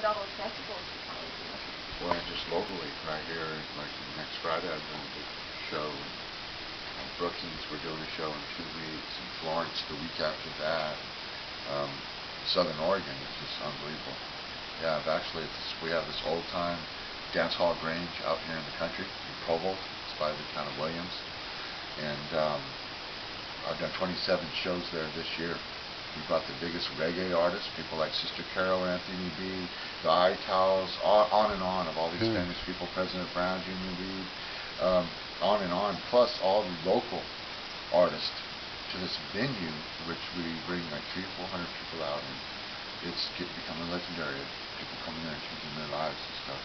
all those festivals you probably do. Well, just locally, right here, like next Friday I'm doing a big show. Brookings, we're doing a show in 2 weeks. In Florence, the week after that. Southern Oregon is just unbelievable. Yeah, we have this old time dance hall Grange out here in the country in Provo. It's by the town of Williams. And I've done 27 shows there this year. We brought the biggest reggae artists, people like Sister Carol, Anthony B, the Itals, on and on of all these famous people, President Brown, Junior Reed, on and on, plus all the local artists to this venue, which we bring like 300-400 people out, and it's becoming legendary. People coming there and changing their lives and stuff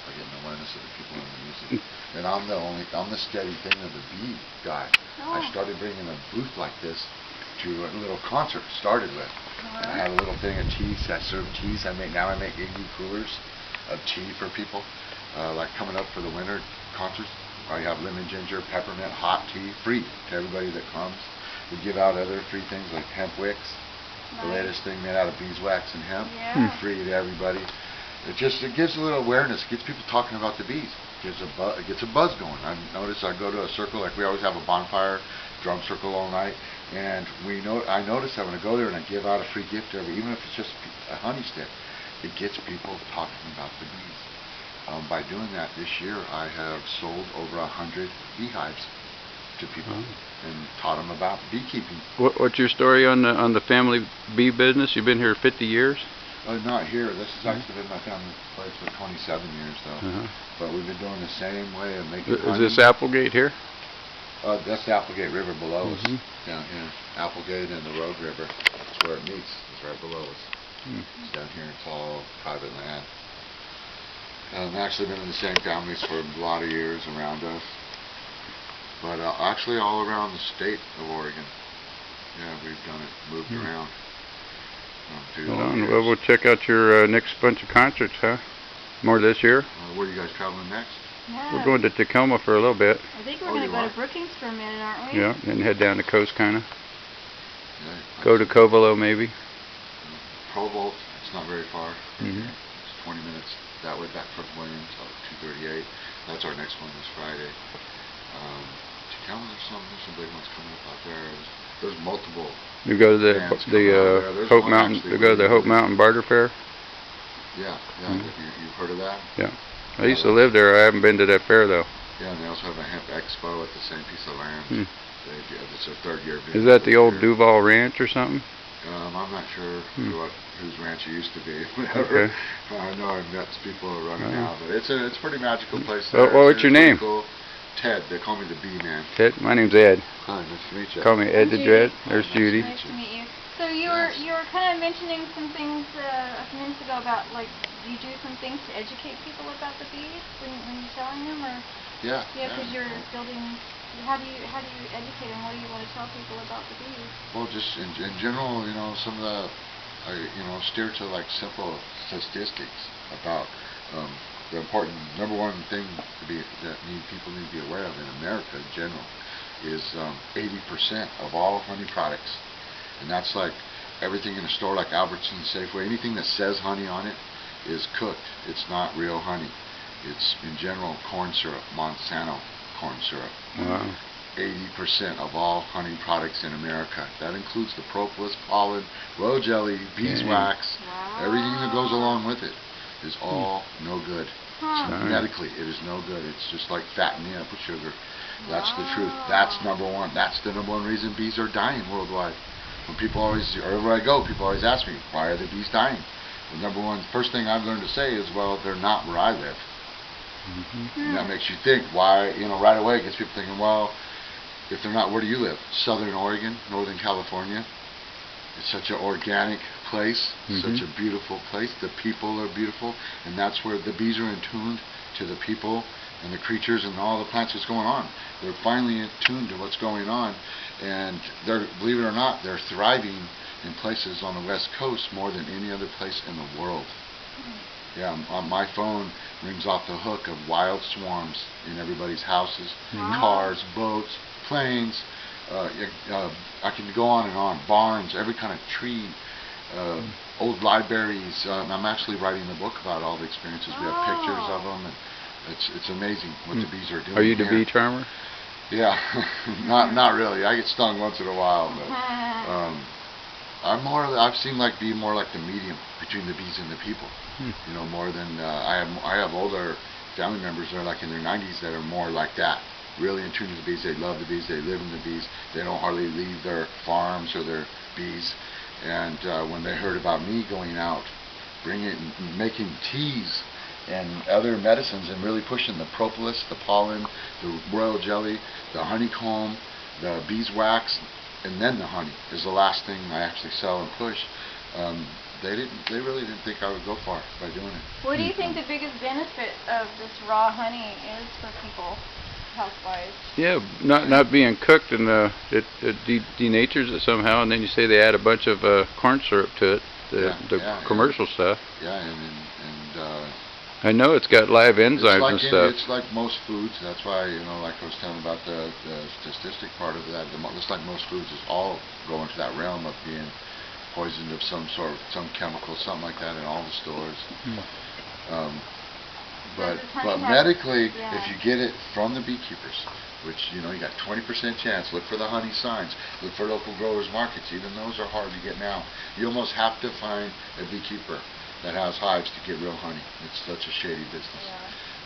by getting awareness of the people in the music. And I'm the steady thing of the bee guy. I started bringing a booth like this to a little concert. Started with. And I had a little thing of teas. I serve teas. I make igloo coolers of tea for people, like coming up for the winter concerts. I have lemon, ginger, peppermint, hot tea, free to everybody that comes. We give out other free things like hemp wicks, the latest thing made out of beeswax and hemp, free to everybody. It gives a little awareness, gets people talking about the bees, it gets a buzz going. I notice I go to a circle, like we always have a bonfire, drum circle all night, and I notice that when I go there and I give out a free gift even if it's just a honey stick, it gets people talking about the bees. By doing that this year, I have sold over 100 beehives to people and taught them about beekeeping. What's your story on the family bee business? You've been here 50 years? Not here. This has actually been my family's place for 27 years, though. But we've been doing the same way of making honey. Is this Applegate here? That's the Applegate River below us, down here. Applegate and the Rogue River. That's where it meets. It's right below us. It's down here. It's all private land. I've actually been in the same families for a lot of years around us. But actually all around the state of Oregon. Yeah, we've done it, moved around. Well, we'll check out your next bunch of concerts, huh? More this year? Where are you guys traveling next? Yeah. We're going to Tacoma for a little bit. I think we're going to go to Brookings for a minute, aren't we? Yeah, and head down the coast, kind of. Yeah, go to Covelo, maybe. Provo, it's not very far. It's 20 minutes that way back from Williams, 238. That's our next one this Friday. Tacoma, there's some big ones coming up out there. There's multiple. You go to the Hope Mountain. You go to the Hope Mountain Barter Fair. Yeah. You've heard of that? Yeah. I used to live there. I haven't been to that fair though. Yeah, and they also have a hemp expo at the same piece of land. It's their third year. Is that the old Duval Ranch or something? I'm not sure whose ranch it used to be. Whatever. Okay. I know I've met people who are running now, but it's a pretty magical place. What's your name? Cool. Ted. They call me the Bee Man. Ted. My name's Ed. Hi, nice to meet you. Call me Ed the Dread. There's Judy. Nice to meet you. So you were kind of mentioning some things a few minutes ago about, like, you do some things to educate people about the bees when you're telling them, or yeah, because you're building. How do you educate them? What do you want to tell people about the bees? Well, just in general, some of the steer to like simple statistics about the important number one thing people need to be aware of in America in general is 80% of all honey products, and that's like everything in a store like Albertsons, Safeway, anything that says honey on it is cooked. It's not real honey. It's in general corn syrup, Monsanto corn syrup. Wow. 80% of all honey products in America. That includes the propolis, pollen, royal jelly, beeswax, everything that goes along with it is all no good. Medically, it is no good. It's just like fattening up with sugar. That's the truth. That's number one. That's the number one reason bees are dying worldwide. When wherever I go, people always ask me, why are the bees dying? The first thing I've learned to say is, well, they're not where I live. And that makes you think, why, right away it gets people thinking, well, if they're not, where do you live? Southern Oregon, Northern California. It's such an organic place, such a beautiful place. The people are beautiful, and that's where the bees are in tune to the people and the creatures and all the plants that's going on. They're finally in tune to what's going on, and believe it or not, they're thriving in places on the West Coast more than any other place in the world. Yeah, my phone rings off the hook of wild swarms in everybody's houses, cars, boats, planes. I can go on and on. Barns, every kind of tree, old libraries. I'm actually writing a book about all the experiences. We have pictures of them, and it's amazing what the bees are doing. Are you the here. bee charmer? Yeah, not really. I get stung once in a while, but I've seen be more like the medium between the bees and the people. You know, more than I have older family members that are like in their 90s that are more like that. Really in tune to the bees. They love the bees. They live in the bees. They don't hardly leave their farms or their bees. And when they heard about me going out, making teas and other medicines and really pushing the propolis, the pollen, the royal jelly, the honeycomb, the beeswax, and then the honey is the last thing I actually sell and push. They really didn't think I would go far by doing it. What do you think the biggest benefit of this raw honey is for people, health-wise? Yeah, not being cooked, and it denatures it somehow, and then you say they add a bunch of corn syrup to it, the commercial stuff. Yeah, and I know it's got live enzymes and stuff. It's like most foods. That's why, like I was telling about the statistic part of that. Just like most foods, is all go into that realm of being poisoned of some sort, some chemical, something like that in all the stores. But medically, if you get it from the beekeepers, which you got 20% chance. Look for the honey signs. Look for local growers markets. Even those are hard to get now. You almost have to find a beekeeper that has hives to get real honey. It's such a shady business.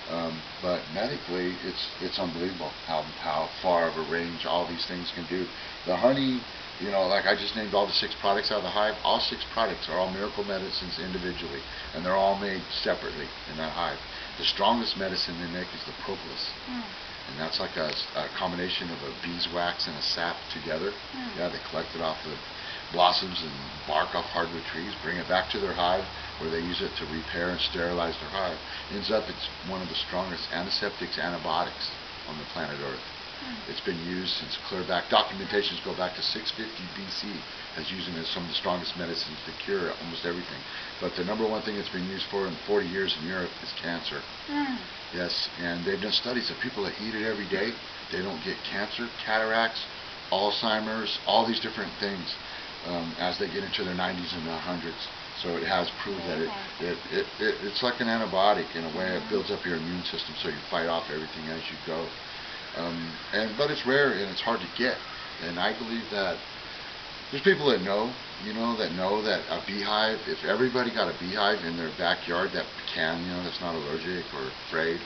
Yeah. But medically, it's unbelievable how far of a range all these things can do. The honey, like I just named all the 6 products out of the hive. All 6 products are all miracle medicines individually, and they're all made separately in that hive. The strongest medicine they make is the propolis. And that's like a combination of a beeswax and a sap together. Yeah, they collect it off the blossoms and bark off hardwood trees, bring it back to their hive, where they use it to repair and sterilize their hive. Ends up it's one of the strongest antiseptics, antibiotics on the planet Earth. It's been used since clear back. Documentations go back to 650 BC as using it as some of the strongest medicines to cure almost everything. But the number one thing it's been used for in 40 years in Europe is cancer. Yes, and they've done studies of people that eat it every day. They don't get cancer, cataracts, Alzheimer's, all these different things as they get into their 90s and their 100s. So it has proved that it's like an antibiotic in a way. It builds up your immune system so you fight off everything as you go. But it's rare and it's hard to get. And I believe that there's people that know that a beehive, if everybody got a beehive in their backyard that's not allergic or afraid,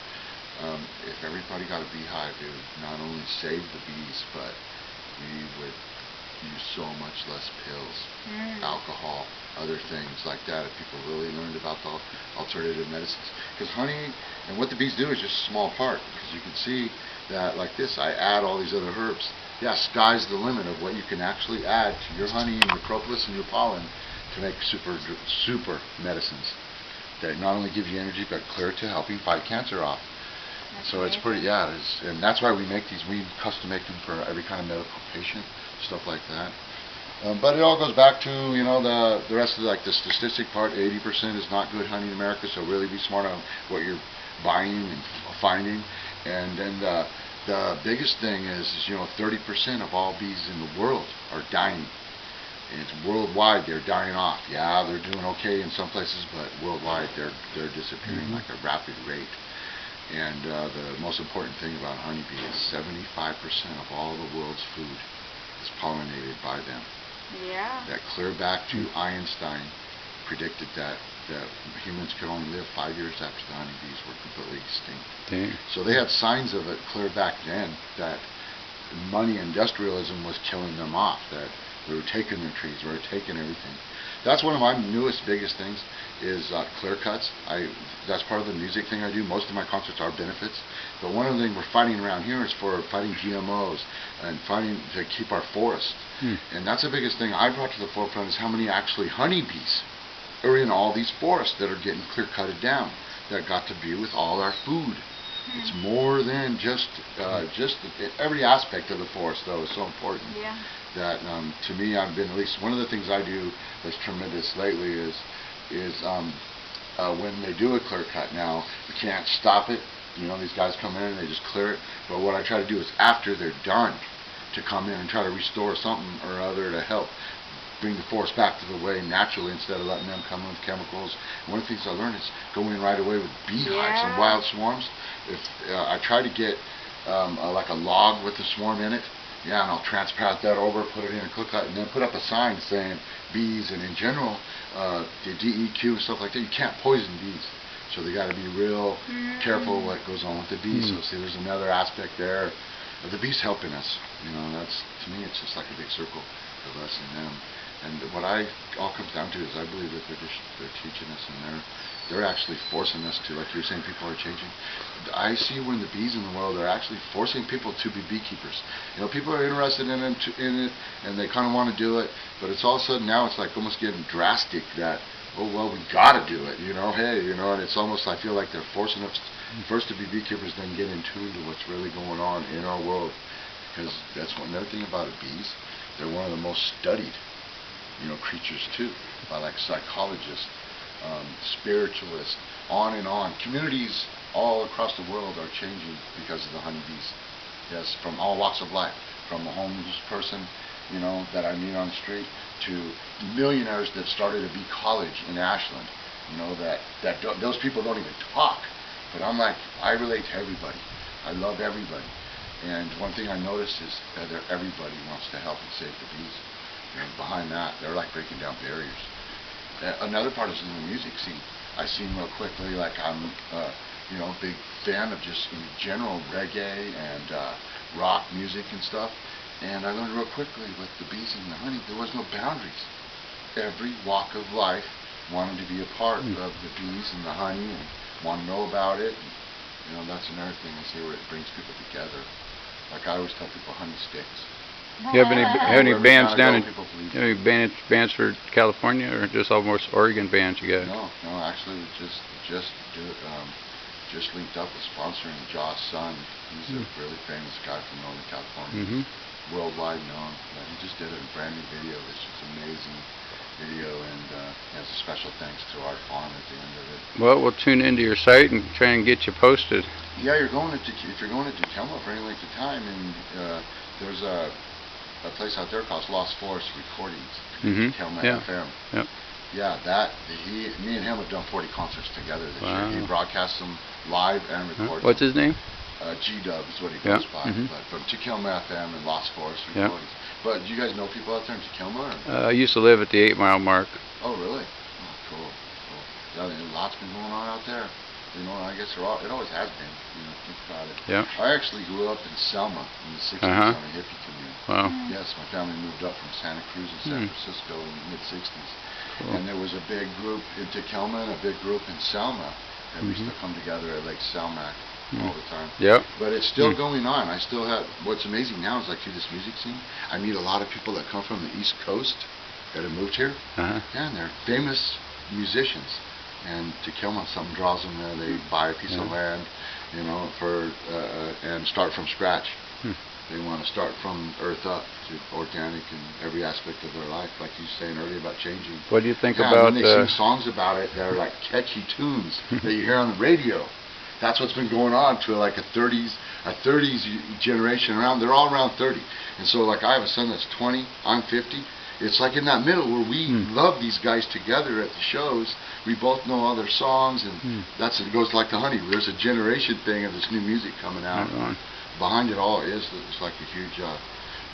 if everybody got a beehive, it would not only save the bees, but we would use so much less pills, alcohol, other things like that if people really learned about the alternative medicines. Because honey and what the bees do is just a small part. Because you can see that like this, I add all these other herbs. Yeah, sky's the limit of what you can actually add to your honey and your propolis and your pollen to make super medicines that not only give you energy but clear to helping fight cancer off. So it's pretty, and that's why we make these. We custom make them for every kind of medical patient, stuff like that. But it all goes back to the rest of the statistic part. 80% is not good honey in America, so really be smart on what you're buying and finding. And then the biggest thing is 30% of all bees in the world are dying. And it's worldwide, they're dying off. Yeah, they're doing okay in some places, but worldwide they're disappearing like a rapid rate. And the most important thing about honeybee is 75% of all the world's food is pollinated by them. Yeah. That clear back to Einstein predicted that humans could only live 5 years after the honeybees were completely extinct. Dang. So they had signs of it clear back then that money industrialism was killing them off, that they were taking their trees, they were taking everything. That's one of my newest, biggest things is clear cuts. That's part of the music thing I do. Most of my concerts are benefits. But one of the things we're fighting around here is for fighting GMOs and fighting to keep our forests. And that's the biggest thing I brought to the forefront is how many actually honeybees are in all these forests that are getting clear cutted down, that got to be with all our food. It's more than just every aspect of the forest, though, is so important. Yeah. That to me, I've been, at least one of the things I do that's tremendous lately is when they do a clear cut now, we can't stop it. These guys come in and they just clear it. But what I try to do is after they're done, to come in and try to restore something or other to help bring the forest back to the way naturally instead of letting them come in with chemicals. And one of the things I learned is going right away with beehives and wild swarms. If I try to get like a log with a swarm in it, and I'll transparent that over, put it in a cookut, and then put up a sign saying bees, and in general, the DEQ and stuff like that, you can't poison bees. So they got to be real careful what goes on with the bees. So see, there's another aspect there of the bees helping us. That's, to me, it's just like a big circle of us and them. And what all comes down to is I believe that they're teaching us, and they're actually forcing us to, like you're saying, people are changing. I see when the bees in the world are actually forcing people to be beekeepers. People are interested in it, and they kind of want to do it, but it's all of a sudden now it's like almost getting drastic that, oh well, we got to do it. And it's almost, I feel like they're forcing us first to be beekeepers, then get in tune to what's really going on in our world, because that's another thing about it. Bees, they're one of the most studied creatures too, by like psychologists, spiritualists, on and on. Communities all across the world are changing because of the honeybees. Yes, from all walks of life, from a homeless person, that I meet on the street, to millionaires that started a bee college in Ashland. Those people don't even talk, but I'm like, I relate to everybody. I love everybody, and one thing I noticed is that everybody wants to help and save the bees. Behind that, they're like breaking down barriers. Another part is in the music scene. I seen real quickly, like I'm, a big fan of just in general reggae and rock music and stuff. And I learned real quickly with the bees and the honey, there was no boundaries. Every walk of life wanted to be a part of the bees and the honey and want to know about it. And, that's another thing I see where it brings people together. Like I always tell people, honey sticks. You have any bands down in, any bands for California, or just almost Oregon bands you got? No, actually we just linked up with sponsoring Josh Sun. He's a really famous guy from Northern California, worldwide known. He just did a brand new video. It's just amazing video, and has a special thanks to our farm at the end of it. Well, we'll tune into your site and try and get you posted. Yeah, if you're going to Tacoma for any length of time, and there's a place out there called Lost Forest Recordings, Tacoma FM. Yep. Yeah, me and him have done 40 concerts together this year. He broadcasts them live and recorded. What's his name? G-Dub is what he goes by. But from Tacoma FM and Lost Forest Recordings. But do you guys know people out there in Tacoma? I used to live at the 8 Mile mark. Oh, really? Oh, cool. Yeah, lots been going on out there. I guess it always has been. Think about it. Yeah. I actually grew up in Selma in the 60s on a hippie community. Wow. Yes, my family moved up from Santa Cruz and San Francisco in the mid-60s. Cool. And there was a big group in Tacoma and a big group in Selma. And we used to come together at Lake Selmac all the time. Yep. But it's still going on. I still have, what's amazing now is like through this music scene, I meet a lot of people that come from the East Coast that have moved here. Yeah, and they're famous musicians. And Tacoma, something draws them there. They buy a piece of land, and start from scratch. They want to start from earth up to organic in every aspect of their life, like you were saying earlier about changing. What do you think about? And they sing songs about it that are like catchy tunes that you hear on the radio. That's what's been going on to like a 30s generation around. They're all around 30, and so like I have a son that's 20. I'm 50. It's like in that middle where we love these guys together at the shows. We both know all their songs, and it goes like the honey. There's a generation thing of this new music coming out. Behind it all it's like a huge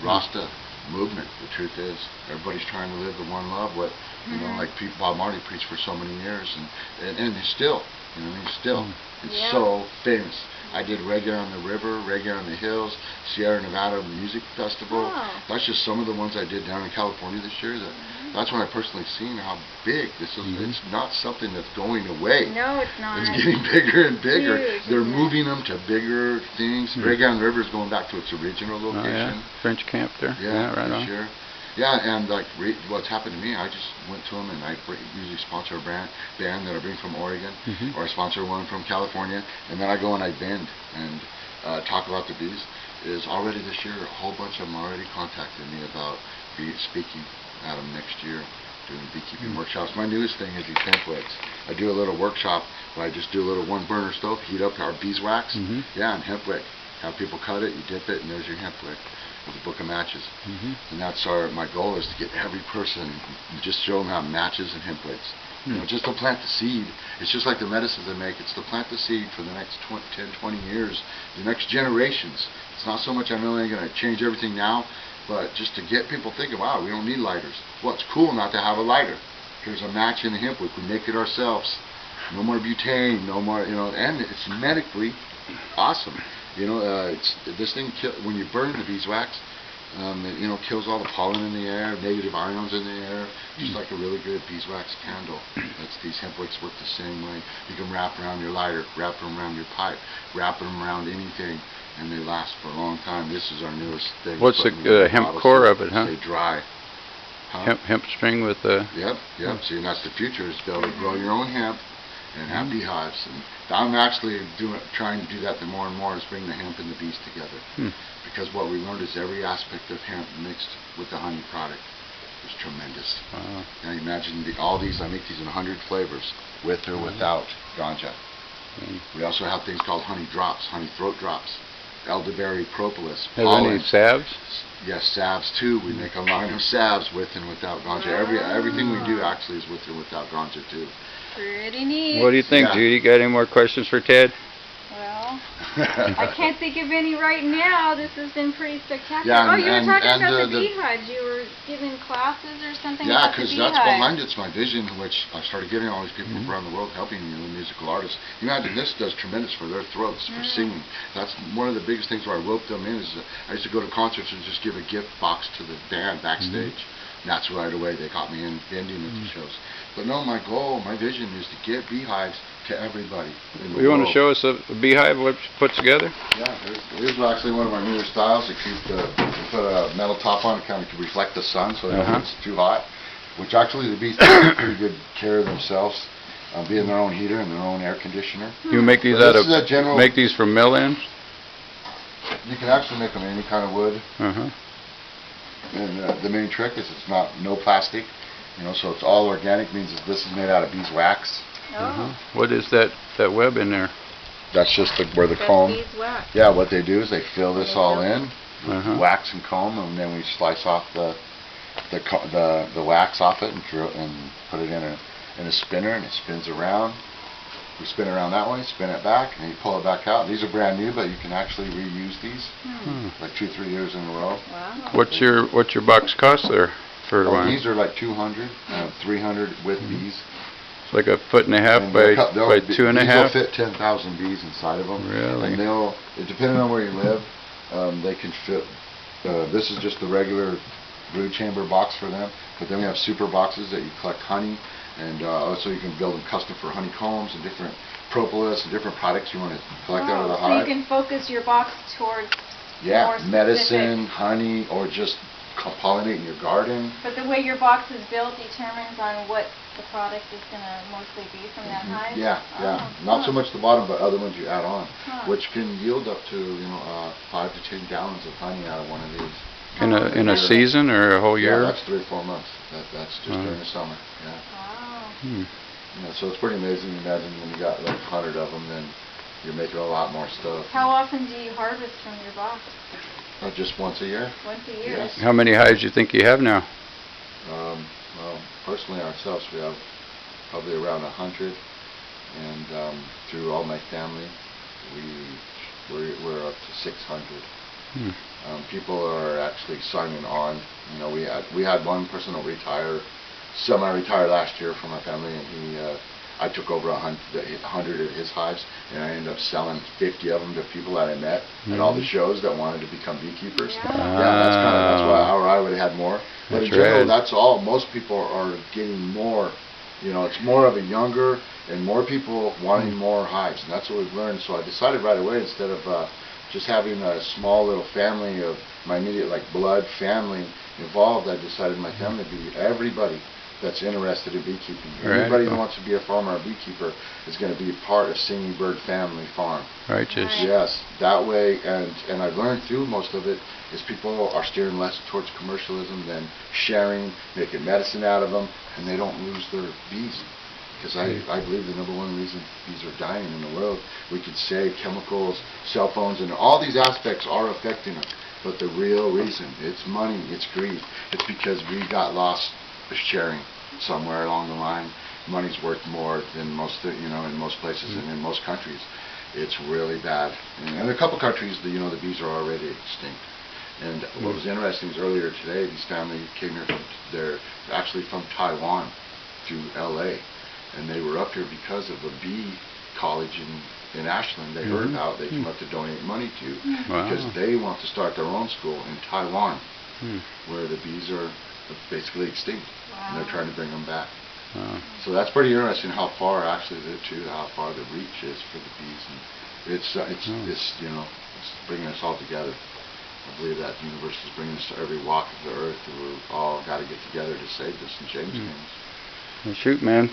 Rasta movement. The truth is, everybody's trying to live the one love. What like Bob Marley preached for so many years, and he's still, it's so famous. I did Reggae on the River, Reggae on the Hills, Sierra Nevada Music Festival. That's just some of the ones I did down in California this year. That's when I personally seen how big this is. It's not something that's going away. No, it's not. It's getting bigger and bigger. Huge, They're moving them to bigger things. Reggae on the River is going back to its original location. French camp there. Yeah, right on. Sure. Yeah, and like what's happened to me, I just went to them, and I usually sponsor a band that I bring from Oregon, or I sponsor one from California, and then I go and I bend and talk about the bees. Is already this year, a whole bunch of them already contacted me about speaking at them next year, doing beekeeping workshops. My newest thing is these hempwicks. I do a little workshop where I just do a little 1-burner stove, heat up our beeswax, and hempwick. Have people cut it, you dip it, and there's your hempwick. with a book of matches. Mhm. And that's my goal is to get every person, just show them how matches and hemp wicks. You know, just to plant the seed. It's just like the medicines they make. It's to plant the seed for the next 10, 20 years, the next generations. It's not so much I'm only going to change everything now, but just to get people thinking, wow, we don't need lighters. Well, it's cool not to have a lighter. Here's a match in a hemp wick. We make it ourselves. No more butane, no more, and it's medically awesome. This thing, when you burn the beeswax, it kills all the pollen in the air, negative ions in the air, just like a really good beeswax candle. These hemp wicks work the same way. You can wrap around your lighter, wrap them around your pipe, wrap them around anything, and they last for a long time. This is our newest thing. What's the hemp core of it, huh? Stay dry. Huh? Hemp string with the... Yep. See, and that's the future, is to be able to grow your own hemp and have beehives. And I'm actually trying to do that more and more, is bring the hemp and the bees together. Because what we learned is every aspect of hemp mixed with the honey product is tremendous. Wow. Now you imagine all these, I make these in 100 flavors, with or without ganja. We also have things called honey drops, honey throat drops, elderberry propolis, Have pollen. any salves? Yes, salves too. We make a line of salves with and without ganja. Everything we do actually is with or without ganja too. Pretty neat. What do you think, Yeah. Judy? Got any more questions for Ted? Well, I can't think of any right now. This has been pretty spectacular. Yeah, you were talking and about the the- beehives. You were giving classes or something Yeah, about the because beehives. that's behind it's my vision, which I started giving all these people around the world, helping the musical artists. You imagine this does tremendous for their throats, for singing. That's one of the biggest things where I roped them in. Is I used to go to concerts and just give a gift box to the band backstage. And that's right away they got me in vending at the shows. But no, my goal, my vision is to get beehives to everybody in the You want world. to show us a beehive what you put together? Yeah, here's actually one of our newer styles. You put a metal top on it, kind of to reflect the sun, so it doesn't get too hot. Which actually the bees take pretty good care of themselves, being their own heater and their own air conditioner. You make these But out this of is a general- make these from mill ends? You can actually make them any kind of wood, Uh-huh. and the main trick is it's no plastic, so it's all organic. Means that this is made out of beeswax. Oh, What is that web in there? That's just where the that's comb. beeswax. Yeah, what they do is they fill this all in, Uh-huh. wax and comb, and then we slice off the wax off it and put it in a spinner, and it spins around. We spin it around that way, spin it back, and you pull it back out. These are brand new, but you can actually reuse these like 2-3 years in a row. Wow. What's your box cost there for one? These are like 200, 300 with bees. It's like a foot and a half And by they'll 2.5. fit 10,000 bees inside of them. Really? And depending on where you live, they can fit. This is just the regular brood chamber box for them, but then we have super boxes that you collect honey, and also you can build them custom for honeycombs and different propolis and different products you want to collect out of the So hive. you can focus your box towards more specific. Medicine, honey, or just pollinating your garden. But the way your box is built determines on what the product is going to mostly be from that hive? Yeah. Oh, Not so huh. much the bottom, but other ones you add on, Huh. which can yield up to 5 to 10 gallons of honey out of one of these. In a season or a whole Yeah, year? that's 3 or 4 months. That's just during the summer. Yeah. Wow. So it's pretty amazing. Imagine when you got like 100 of them, then you're making a lot more stuff. How often do you harvest from your box? Just once a year. Once a year? Yes. How many hives do you think you have now? Well, personally ourselves, we have probably around 100, and through all my family, we're up to 600. People are actually signing on. We had one person that retired, semi-retired last year from my family, and I took over 100 of his hives, and I ended up selling 50 of them to people that I met at all the shows that wanted to become beekeepers. Yeah. That's why I would have had more. But in That's general, right. that's all. Most people are getting more. It's more of a younger and more people wanting more hives, and that's what we've learned. So I decided right away, instead of just having a small little family of my immediate blood family involved, I decided my family to be everybody that's interested in beekeeping. Right. Anybody who wants to be a farmer or beekeeper is going to be part of Singing Bird Family Farm. Righteous. Right. Yes, that way, and I've learned through most of it is people are steering less towards commercialism than sharing, making medicine out of them, and they don't lose their bees. Because I believe the number one reason bees are dying in the world, we could say chemicals, cell phones, and all these aspects are affecting them. But the real reason, it's money, it's greed. It's because we got lost sharing somewhere along the line. Money's worth more than most, in most places and in most countries. It's really bad. And in a couple countries, the bees are already extinct. And what was interesting is earlier today, these family came here they're actually from Taiwan to L.A. and they were up here because of a bee college in Ashland they heard about. They came up to donate money to because they want to start their own school in Taiwan where the bees are basically extinct. Wow. And they're trying to bring them back. So that's pretty interesting how far actually how far the reach is for the bees, and it's bringing us all together. I believe that the universe is bringing us to every walk of the earth, and we've all got to get together to save this and change things. Well, shoot, man.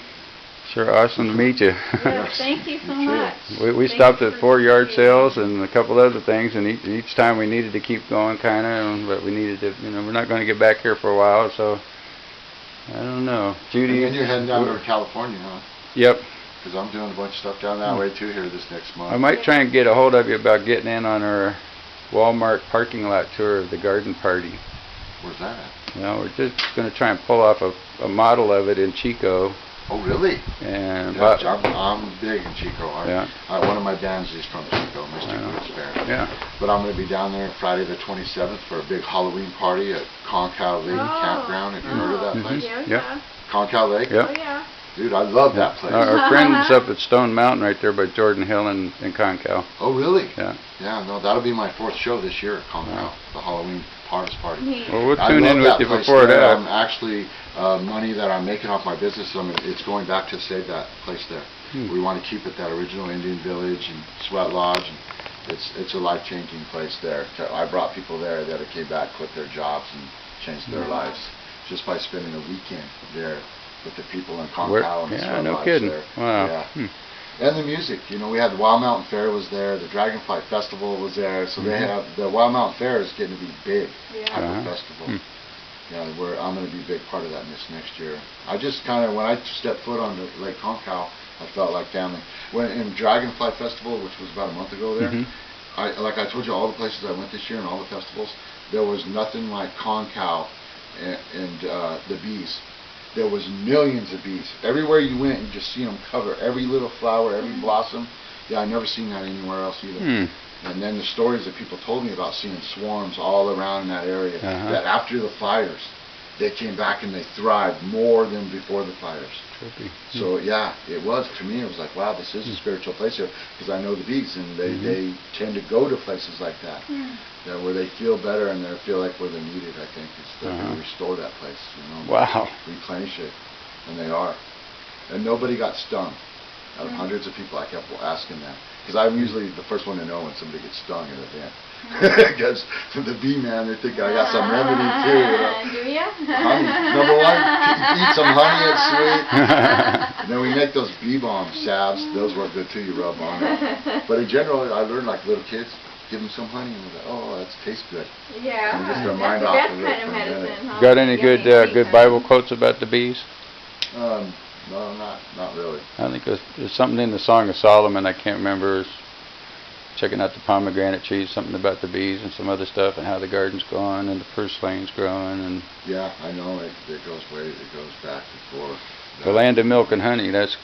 Sure awesome to meet you. Yeah, thank you so much. We stopped at 4 yard sales and a couple other things, and each time we needed to keep going, kind of, but we needed to, we're not going to get back here for a while, so I don't know. Judy, And you're heading down to California, huh? Yep. Because I'm doing a bunch of stuff down that way too here this next month. I might try and get a hold of you about getting in on our Walmart parking lot tour of the garden party. Where's that at? We're just going to try and pull off a model of it in Chico. Oh, really? And Yeah, I'm big in Chico. Yeah. One of my bands is from Chico, Mystic Roots Band. Yeah. But I'm going to be down there Friday the 27th for a big Halloween party at Concow Lake Campground. Have you heard of that place? Yeah. Concow Lake? Yep. Oh, yeah. Dude, I love that place. Our friend's up at Stone Mountain right there by Jordan Hill and Concow. Oh, really? Yeah. Yeah, no, that'll be my 4th show this year at Concow, the Halloween harvest party. Neat. Well, we'll I tune love in that with you place before there. that. I'm actually, money that I'm making off my business, it's going back to save that place there. We want to keep it that original Indian village and sweat lodge. And it's a life-changing place there. I brought people there that came back, quit their jobs, and changed their lives just by spending a weekend there with the people in Concow and the sweat no lodge kidding. there. Wow. Yeah. And the music, we had the Wild Mountain Fair was there, the Dragonfly Festival was there, so they have, the Wild Mountain Fair is getting to be big type of festival. Yeah, I'm going to be a big part of that this next year. I just kind of, when I stepped foot on Lake Concow, I felt like family. When in Dragonfly Festival, which was about a month ago there, like I told you, all the places I went this year and all the festivals, there was nothing like Concow and the bees. There was millions of bees. Everywhere you went, you just see them cover every little flower, every blossom. Yeah, I never seen that anywhere else either. And then the stories that people told me about seeing swarms all around in that area, that after the fires, they came back and they thrived more than before the fires. So yeah, it was, to me, it was like, wow, this is a spiritual place here, because I know the bees, and they tend to go to places like that, where they feel better and they feel like where they're needed, I think, is that they restore that place, Wow. replenish it, and they are. And nobody got stung. Out of hundreds of people, I kept asking them, because I'm usually the first one to know when somebody gets stung at an event. Because the bee man, they're thinking I got some remedy too. Do ya? Honey, number one, eat some honey, it's sweet. And then we make those bee balm salves. Those work good too. You rub on it. But in general, I learned like little kids, give them some honey, and they're like, oh, that tastes good. Yeah. And just their That's mind the off best of it kind of for a minute. medicine, huh? Got any good Yummy. Bible quotes about the bees? No, not really. I think there's something in the Song of Solomon, I can't remember. It's checking out the pomegranate trees, something about the bees and some other stuff, and how the garden's going and the purslane's growing, and Yeah, I know it goes back before. the land of milk and honey. That's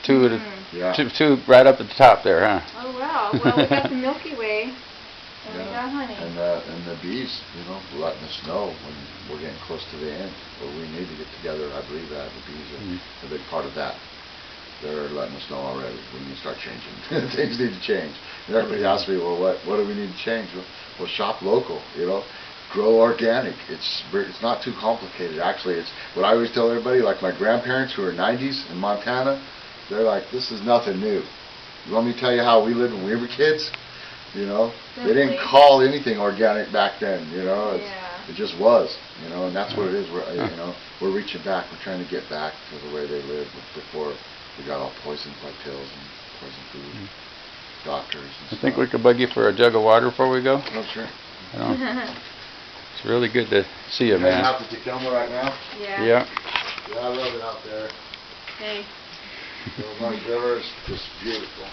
two of the Yeah. two right up at the top there, huh? Oh, wow. Well, we got the Milky Way, and we got honey. And the bees, letting us know when we're getting close to the end, or we need to get together. I believe that the bees are a big part of that. They're letting us know already we need to start changing. Things need to change. And everybody asks me, well, what do we need to change? Well, shop local. Grow organic. It's not too complicated. Actually, it's what I always tell everybody. Like my grandparents who are 90s in Montana, they're like, this is nothing new. You want me to tell you how we lived when we were kids? They didn't call anything organic back then. It just was. And that's what it is. We're reaching back. We're trying to get back to the way they lived before we got all poisoned by pills and poison food, doctors and I stuff. think we could bug you for a jug of water before we go. Oh, sure. It's really good to see you, Heading man. out to Tacoma right now? Yeah. Yeah. Yeah, I love it out there. Hey. The Illinois River is just beautiful.